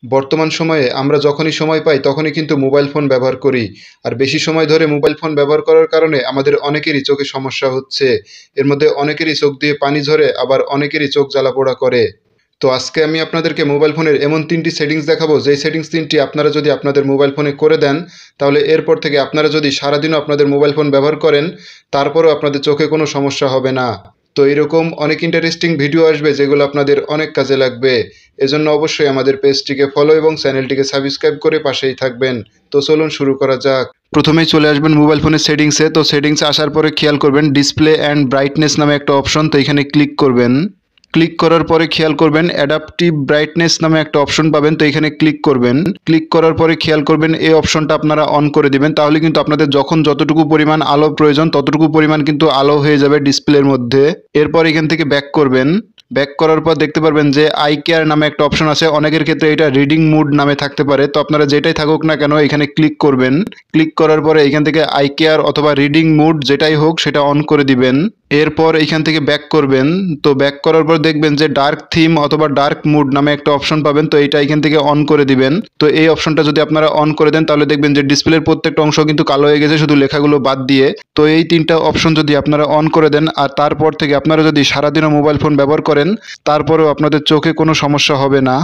বর্তমান সময়ে আমরা যখনই সময় পাই তখনই কিন্তু মোবাইল ফোন ব্যবহার করি। আর বেশি সময় ধরে মোবাইল ফোন ব্যবহার করার কারণে আমাদের অনেকেরই চোখে সমস্যা হচ্ছে। এর মধ্যে অনেকেরই চোখ দিয়ে পানি ঝরে, আবার অনেকেরই চোখ জ্বালাপোড়া করে। তো আজকে আমি আপনাদেরকে মোবাইল ফোনের এমন 3টি সেটিংস দেখাবো, যেই সেটিংস 3টি আপনারা যদি আপনাদের মোবাইল ফোনে করে দেন, তাহলে এরপর থেকে আপনারা যদি সারাদিনও আপনাদের মোবাইল ফোন ব্যবহার করেন, তারপরেও আপনাদের চোখে কোনো সমস্যা হবে না। তো এরকম অনেক ইন্টারেস্টিং ভিডিও আসবে যেগুলো আপনাদের অনেক কাজে লাগবে। এজন্য অবশ্যই আমাদের পেজটিকে ফলো এবং চ্যানেলটিকে সাবস্ক্রাইব করে পাশেই থাকবেন। তো চলুন শুরু করা যাক। প্রথমেই চলে আসবেন মোবাইল ফোনের সেটিংসে। তো সেটিংসে আসার পরে খেয়াল করবেন ডিসপ্লে অ্যান্ড ব্রাইটনেস নামে একটা অপশন, তো এখানে ক্লিক করবেন। ক্লিক করার পরে খেয়াল করবেন অ্যাডাপটিভ ব্রাইটনেস নামে একটা অপশন পাবেন, তো এখানে ক্লিক করবেন। ক্লিক করার পরে খেয়াল করবেন এই অপশনটা আপনারা অন করে দিবেন, তাহলে কিন্তু আপনাদের যখন যতটুকু পরিমাণ আলো প্রয়োজন ততটুকু পরিমাণ কিন্তু আলো হয়ে যাবে ডিসপ্লের মধ্যে। এরপর এখান থেকে ব্যাক করবেন। ব্যাক করার পর দেখতে পারবেন যে আই কেয়ার নামে একটা অপশন আছে। অনেকের ক্ষেত্রে এটা রিডিং মুড নামে থাকতে পারে, তো আপনারা যেটাই থাকুক না কেন এখানে ক্লিক করবেন। ক্লিক করার পরে এখান থেকে আই কেয়ার অথবা রিডিং মুড যেটাই হোক সেটা অন করে দিবেন। এরপর এখান থেকে ব্যাক করবেন। তো ব্যাক করার পর দেখবেন যে ডার্ক থিম অথবা ডার্ক মুড নামে একটা অপশন পাবেন, তো এটা এখান থেকে অন করে দিবেন। তো এই অপশনটা যদি আপনারা অন করে দেন তাহলে দেখবেন যে ডিসপ্লের প্রত্যেকটা অংশ কিন্তু কালো হয়ে গেছে, শুধু লেখাগুলো বাদ দিয়ে। তো এই 3টা অপশন যদি আপনারা অন করে দেন আর তারপর থেকে আপনারা যদি সারাদিনও মোবাইল ফোন ব্যবহার করেন, তারপরেও আপনাদের চোখে কোনো সমস্যা হবে না।